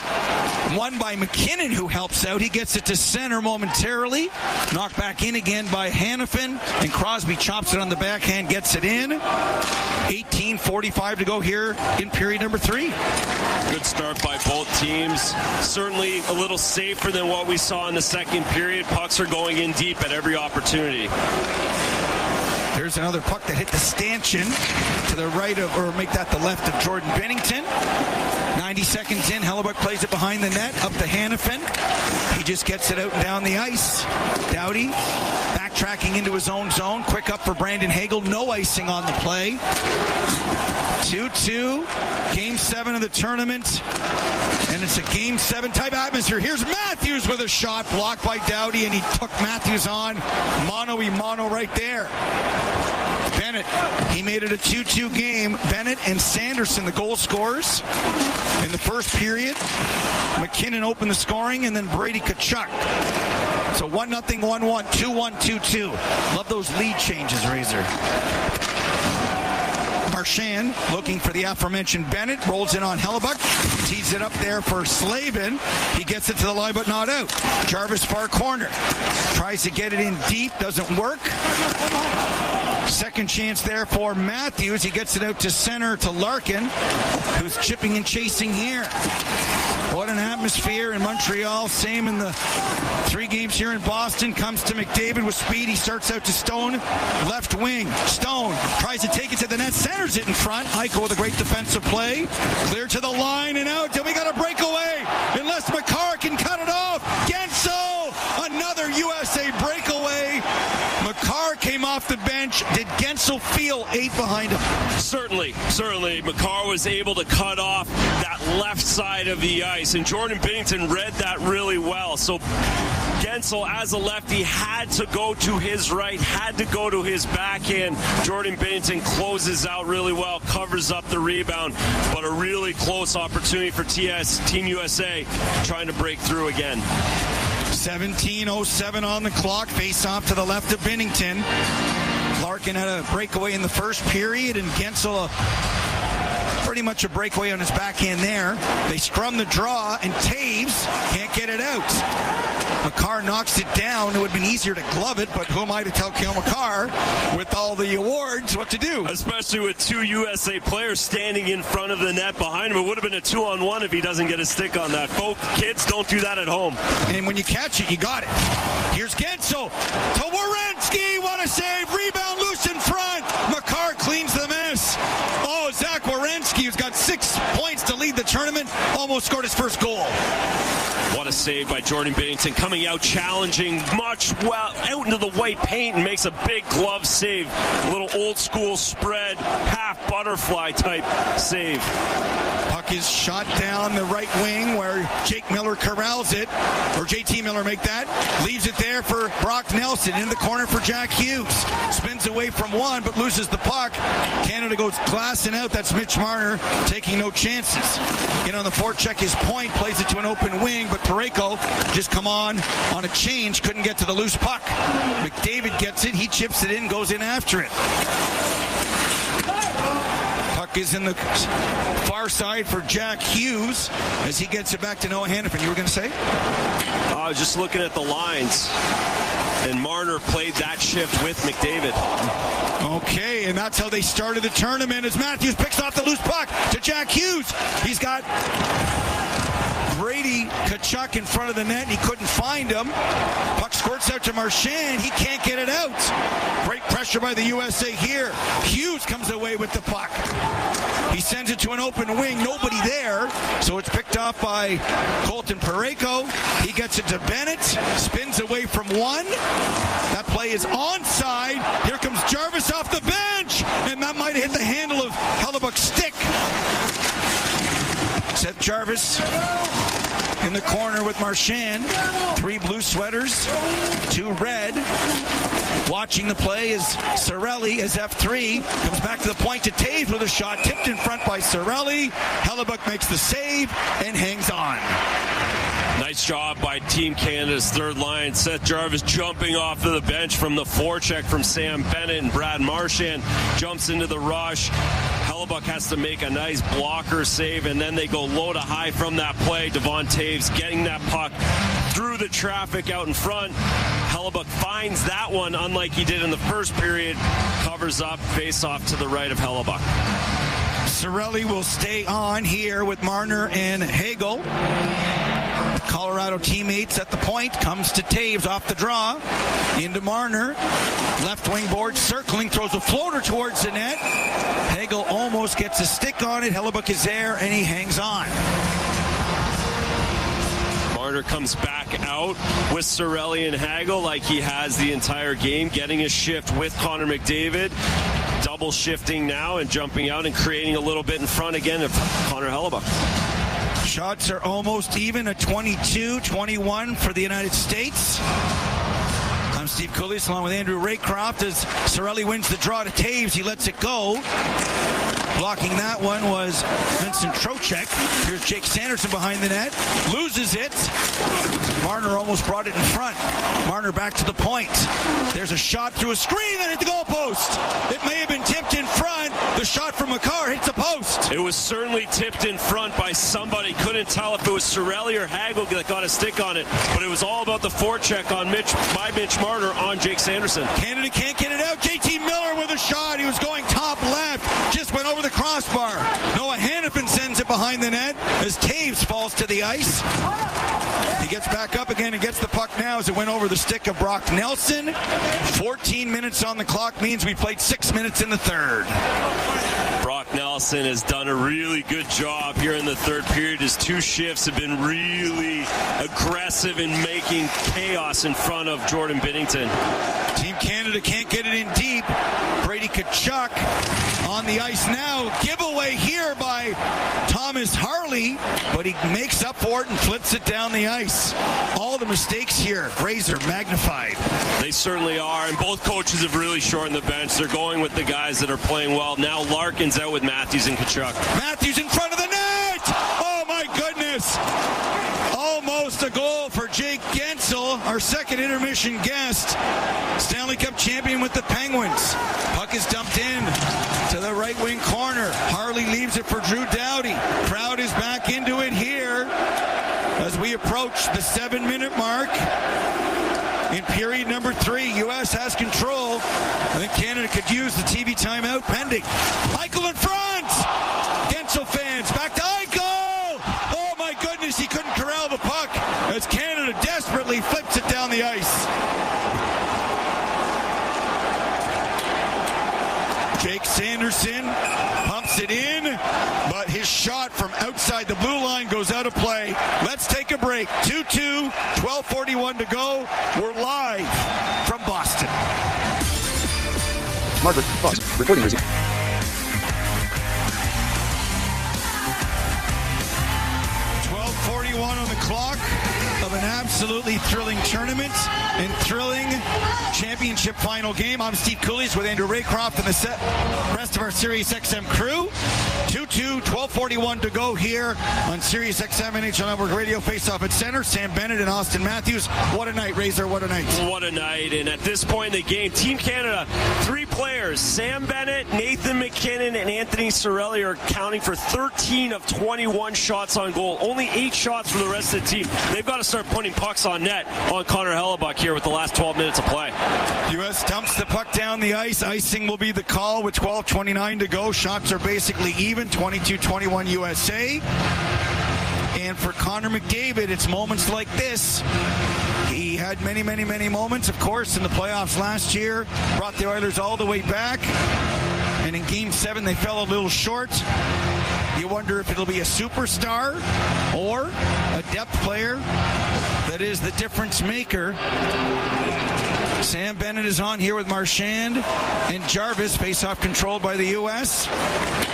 won by McKinnon, who helps out. He gets it to center momentarily. Knocked back in again by Hanifin, and Crosby chops it on the backhand, gets it in. 18:45 to go here in period number 3. Good start by both teams. Certainly a little safer than what we saw in the second period. Pucks are going in deep at every opportunity. There's another puck that hit the stanchion to the right of, or make that the left of Jordan Binnington. 90 seconds in, Hellebuyck plays it behind the net, up to Hanifin. He just gets it out and down the ice. Doughty backtracking into his own zone. Quick up for Brandon Hagel. No icing on the play. 2-2. Game 7 of the tournament. And it's a Game 7 type atmosphere. Here's Matthews with a shot blocked by Doughty, and he took Matthews on. Mano-y-mano right there. Bennett, he made it a 2-2 game. Bennett and Sanderson, the goal scorers in the first period. McKinnon opened the scoring, and then Brady Tkachuk. So 1-0, 1-1, 2-1, 2-2. Love those lead changes, Razor. Marchand looking for the aforementioned Bennett, rolls in on Hellebuyck, tees it up there for Slavin. He gets it to the line but not out. Jarvis far corner, tries to get it in deep, doesn't work. Second chance there for Matthews. He gets it out to center to Larkin, who's chipping and chasing here. What an atmosphere in Montreal. Same in the 3 games here in Boston. Comes to McDavid with speed. He starts out to Stone, left wing. Stone tries to take it to the net, centers it in front. Eichel with a great defensive play. Clear to the line and out. Then we got a breakaway. Unless Makar can cut it off. Gensel, another USA breakaway. Makar came off the bench. Did Gensel feel 8 behind him? Certainly. Makar was able to cut off that left side of the ice, and Jordan Binnington read that really well. So Gensel, as a lefty, had to go to his right, had to go to his backhand. Jordan Binnington closes out really well, covers up the rebound, but a really close opportunity for Team USA trying to break through again. 17:07 on the clock. Face off to the left of Binnington. Larkin had a breakaway in the first period, and Gensel pretty much a breakaway on his backhand there. They scrum the draw, and Taves can't get it out. Makar knocks it down. It would have been easier to glove it, but who am I to tell Cale Makar, with all the awards, what to do? Especially with two USA players standing in front of the net behind him. It would have been a 2-on-1 if he doesn't get a stick on that. Folks, kids, don't do that at home. And when you catch it, you got it. Here's Gensel to Werenski. What a save. Rebound loose in front. Makar cleans the mess. Oh, Zach Werenski, who's got 6 points to lead the tournament, almost scored his first goal. What a save by Jordan Binnington, coming out challenging much well out into the white paint and makes a big glove save. A little old school spread, half butterfly type save. Puck is shot down the right wing where Jake Miller corrals it, or JT Miller make that. Leaves it there for Brock Nelson in the corner for Jack Hughes. Spins away from one but loses the puck. Canada goes glassing out. That's Mitch Marner taking no chances. In on the forecheck, his point, plays it to an open wing, but Parayko just come on a change, couldn't get to the loose puck. McDavid gets it, he chips it in, goes in after it. Puck is in the far side for Jack Hughes as he gets it back to Noah Hannafin. You were going to say? I was just looking at the lines, and Marner played that shift with McDavid. Okay, and that's how they started the tournament as Matthews picks off the loose puck to Jack Hughes. He's got Brady Tkachuk in front of the net, and he couldn't find him. Puck squirts out to Marchand. He can't get it out. Great pressure by the USA here. Hughes comes away with the puck. He sends it to an open wing. Nobody there. So it's picked off by Colton Parayko. He gets it to Bennett. Spins away from one. That play is onside. Here comes Jarvis off the bench. And that might have hit the handle of Hellebuck's stick. Seth Jarvis in the corner with Marchand. 3 blue sweaters, 2 red. Watching the play is Cirelli as F3. Comes back to the point to Taves with a shot. Tipped in front by Cirelli. Hellebuck makes the save and hangs on. Nice job by Team Canada's third line. Seth Jarvis jumping off of the bench from the forecheck from Sam Bennett, and Brad Marchand jumps into the rush. Hellebuck has to make a nice blocker save, and then they go low to high from that play. Devon Taves getting that puck through the traffic out in front. Hellebuck finds that one, unlike he did in the first period. Covers up, face off to the right of Hellebuck. Cirelli will stay on here with Marner and Hagel. Colorado teammates at the point. Comes to Taves off the draw. Into Marner. Left wing board circling. Throws a floater towards the net. Hagel almost gets a stick on it. Hellebuck is there and he hangs on. Marner comes back out with Cirelli and Hagel like he has the entire game. Getting a shift with Connor McDavid. Double shifting now and jumping out and creating a little bit in front again of Connor Hellebuck. Shots are almost even at 22-21 for the United States. I'm Steve Coulis along with Andrew Raycroft as Cirelli wins the draw to Taves. He lets it go. Blocking that one was Vincent Trocheck. Here's Jake Sanderson behind the net. Loses it. Marner almost brought it in front. Marner back to the point. There's a shot through a screen that hit the goalpost. It may have been tipped in front. The shot from Makar hits the post. It was certainly tipped in front by somebody. Couldn't tell if it was Cirelli or Hagel that got a stick on it. But it was all about the forecheck on Mitch Marner on Jake Sanderson. Canada can't get it out. JT Miller with a shot. He was going top left. Just went over the crossbar. Noah Hannafin sends it behind the net as Taves falls to the ice. He gets back up again and gets the puck now as it went over the stick of Brock Nelson. 14 minutes on the clock means we played 6 minutes in the third. Brock Nelson has done a really good job here in the third period. His 2 shifts have been really aggressive in making chaos in front of Jordan Binnington. Team Canada can't get it in deep. Brady Tkachuk on the ice now. Giveaway here by Thomas Harley. early, but he makes up for it and flips it down the ice. All the mistakes here, Razor magnified. They certainly are, and both coaches have really shortened the bench. They're going with the guys that are playing well. Now Larkin's out with Matthews and Tkachuk. Matthews in front of the net! Oh my goodness! Almost a goal for Jake Gensel, our second intermission guest. Stanley Cup champion with the Penguins. Puck is dumped in to the right wing corner. Harley leaves it for Drew Doughty. Crowd is back into it here as we approach the 7-minute mark. In period number 3, U.S. has control. I think Canada could use the TV timeout pending. Eichel in front! Gensel fans, back to Eichel! Oh my goodness, he couldn't corral the puck as Canada desperately flips it down the ice. Jake Sanderson pumps it in, but his shot from outside the blue line goes out of play. Let's take a break. 2-2, 12:41 to go. We're live from Boston. Margaret, pause. Recording resume. On the clock of an absolutely thrilling tournament and thrilling championship final game. I'm Steve Cooley's with Andrew Raycroft and the rest of our Sirius XM crew. 2-2, 12:41 to go here on Sirius XM NHL Network Radio. Face-off at center. Sam Bennett and Austin Matthews. What a night, Razor. What a night. What a night. And at this point in the game, Team Canada, 3 players, Sam Bennett, Nathan McKinnon, and Anthony Cirelli are counting for 13 of 21 shots on goal. Only 8 shots for the rest of the team. They've got to start putting pucks on net on Connor Hellebuck here with the last 12 minutes of play. U.S. dumps the puck down the ice. Icing will be the call with 12:29 to go. Shots are basically even, 22-21 USA. And for Connor McDavid, it's moments like this. He had many, many, many moments, of course, in the playoffs last year. Brought the Oilers all the way back. And in Game 7, they fell a little short. You wonder if it'll be a superstar or a depth player that is the difference maker. Sam Bennett is on here with Marchand and Jarvis. Face-off controlled by the U.S.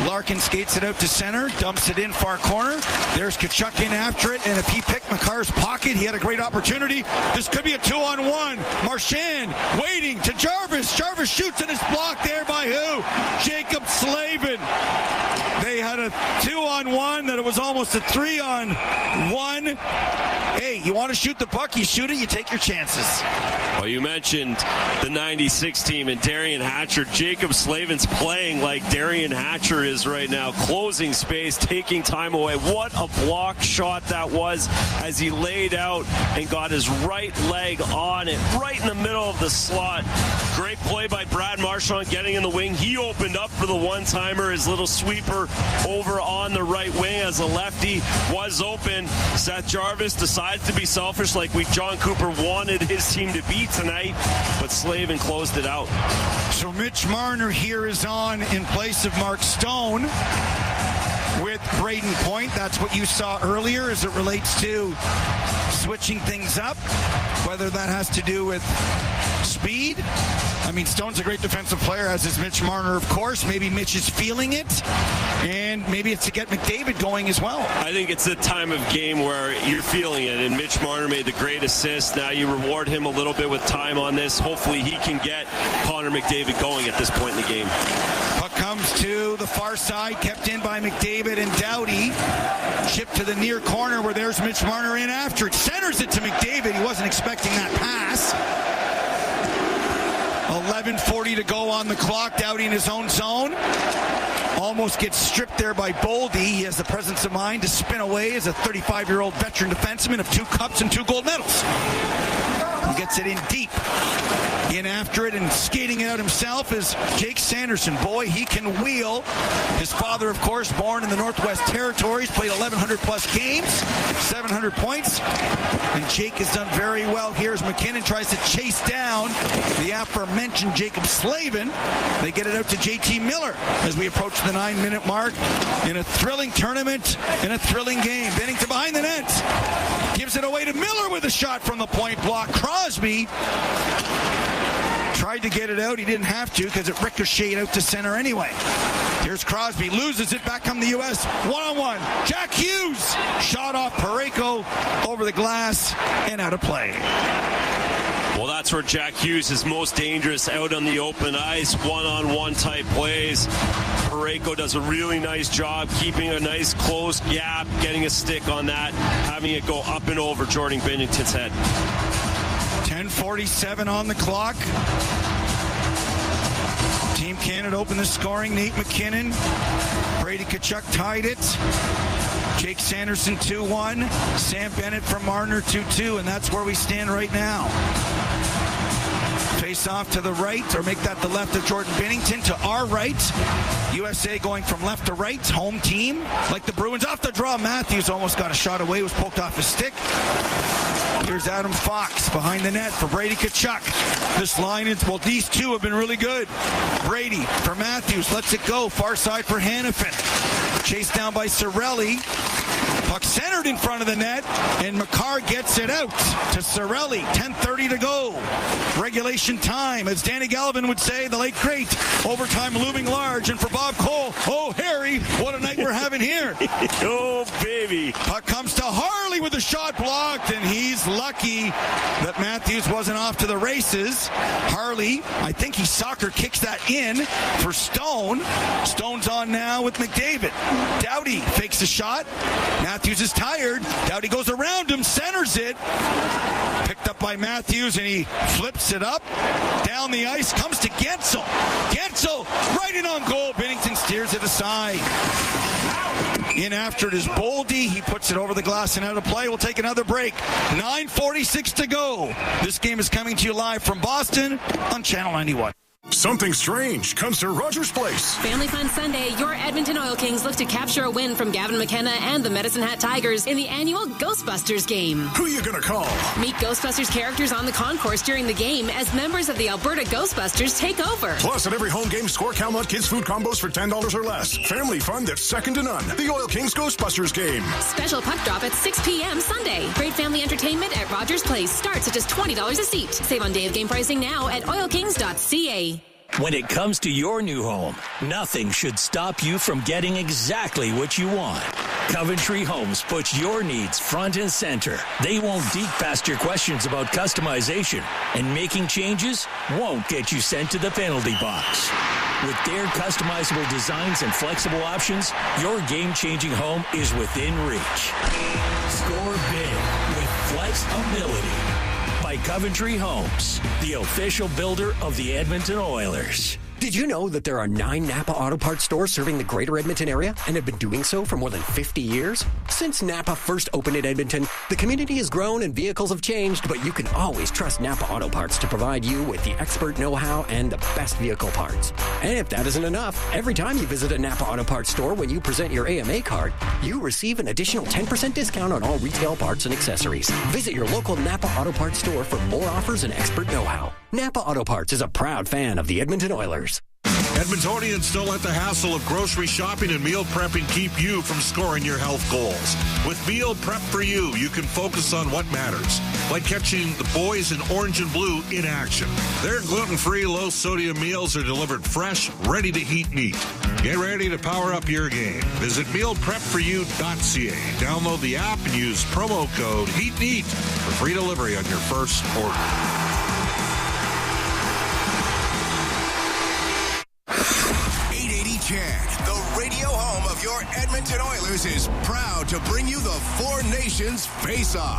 Larkin skates it out to center, dumps it in far corner. There's Tkachuk in after it, and if he picked Makar's pocket, he had a great opportunity. This could be a 2-on-1. Marchand waiting to Jarvis. Jarvis shoots and it's blocked there by who? Jacob Slavin. They had a 2-on-1 that it was almost a 3-on-1. Hey, you want to shoot the puck, you shoot it, you take your chances. Well, you mentioned the 96 team and Darian Hatcher. Jacob Slavin's playing like Darian Hatcher is right now, closing space, taking time away. What a block shot that was as he laid out and got his right leg on it, right in the middle of the slot. Great play by Brad Marchand getting in the wing. He opened up for the one-timer, his little sweeper over on the right wing as a lefty was open. Seth Jarvis decides to be selfish like John Cooper wanted his team to be tonight, but Slavin closed it out. So Mitch Marner here is on in place of Mark Stone with Braden Point. That's what you saw earlier as it relates to switching things up, whether that has to do with speed. I mean, Stone's a great defensive player, as is Mitch Marner, of course. Maybe Mitch is feeling it, and maybe it's to get McDavid going as well. I think it's the time of game where you're feeling it, and Mitch Marner made the great assist. Now you reward him a little bit with time on this. Hopefully he can get Connor McDavid going at this point in the game. Puck comes to the far side, kept in by McDavid and Doughty. Chip to the near corner where there's Mitch Marner in after it. Centers it to McDavid. He wasn't expecting that pass. 11:40 to go on the clock. Doughty in his own zone. Almost gets stripped there by Boldy. He has the presence of mind to spin away as a 35-year-old veteran defenseman of 2 cups and 2 gold medals. He gets it in deep. In after it and skating it out himself is Jake Sanderson. Boy, he can wheel. His father, of course, born in the Northwest Territories, played 1,100-plus games, 700 points. And Jake has done very well here as McKinnon tries to chase down the aforementioned Jacob Slavin. They get it out to JT Miller as we approach the 9-minute mark in a thrilling tournament, in a thrilling game. Bennington behind the net. Gives it away to Miller with a shot from the point block. Crosby Tried to get it out. He didn't have to because it ricocheted out to center anyway. Here's Crosby. Loses it. Back come the U.S. One-on-one. Jack Hughes. Shot off Parayko over the glass and out of play. Well, that's where Jack Hughes is most dangerous, out on the open ice, one-on-one type plays. Parayko does a really nice job keeping a nice close gap, getting a stick on that, having it go up and over Jordan Binnington's head. 10:47 on the clock. Team Canada opened the scoring. Nate McKinnon. Brady Tkachuk tied it. Jake Sanderson 2-1. Sam Bennett from Marner 2-2. And that's where we stand right now. Face off to the right, or make that the left of Jordan Binnington to our right. USA going from left to right, home team. Like the Bruins off the draw. Matthews almost got a shot away, was poked off his stick. Here's Adam Fox behind the net for Brady Tkachuk. This line is, well, these two have been really good. Brady for Matthews, lets it go. Far side for Hanifin. Chased down by Cirelli. Puck centered in front of the net, and Makar gets it out to Cirelli. 10:30 to go. Regulation time. As Danny Galvin would say, the late great, overtime looming large. And for Bob Cole, oh, Harry, what a night we're having here. Oh, baby. Puck comes to Harley with a shot blocked, and he's lucky that Matthews wasn't off to the races. Harley, I think he soccer kicks that in for Stone. Stone's on now with McDavid. Doughty fakes a shot. Matthews is tired. Doughty goes around him, centers it. Picked up by Matthews, and he flips it up. Down the ice, comes to Gensel. Gensel, right in on goal. Binnington steers it aside. In after it is Boldy. He puts it over the glass and out of play. We'll take another break. 9:46 to go. This game is coming to you live from Boston on Channel 91. Something strange comes to Rogers Place. Family Fun Sunday, your Edmonton Oil Kings look to capture a win from Gavin McKenna and the Medicine Hat Tigers in the annual Ghostbusters game. Who you gonna call? Meet Ghostbusters characters on the concourse during the game as members of the Alberta Ghostbusters take over. Plus, at every home game, score Camelot Kids food combos for $10 or less. Family fun that's second to none. The Oil Kings Ghostbusters game. Special puck drop at 6 p.m. Sunday. Great family entertainment at Rogers Place starts at just $20 a seat. Save on day of game pricing now at oilkings.ca. When it comes to your new home, nothing should stop you from getting exactly what you want. Coventry Homes puts your needs front and center. They won't deke past your questions about customization, and making changes won't get you sent to the penalty box. With their customizable designs and flexible options, your game-changing home is within reach. Score big with flexibility. By Coventry Homes, the official builder of the Edmonton Oilers. Did you know that there are 9 Napa Auto Parts stores serving the greater Edmonton area and have been doing so for more than 50 years? Since Napa first opened in Edmonton, the community has grown and vehicles have changed, but you can always trust Napa Auto Parts to provide you with the expert know-how and the best vehicle parts. And if that isn't enough, every time you visit a Napa Auto Parts store when you present your AMA card, you receive an additional 10% discount on all retail parts and accessories. Visit your local Napa Auto Parts store for more offers and expert know-how. Napa Auto Parts is a proud fan of the Edmonton Oilers. Edmontonians don't let the hassle of grocery shopping and meal prepping keep you from scoring your health goals. With Meal Prep for You, you can focus on what matters, like catching the boys in orange and blue in action. Their gluten-free, low-sodium meals are delivered fresh, ready to heat and eat. Get ready to power up your game. Visit mealprepforyou.ca. Download the app and use promo code HEAT&EAT for free delivery on your first order. 880 CHED, the radio home of your Edmonton Oilers, is proud to bring you the Four Nations Face-Off.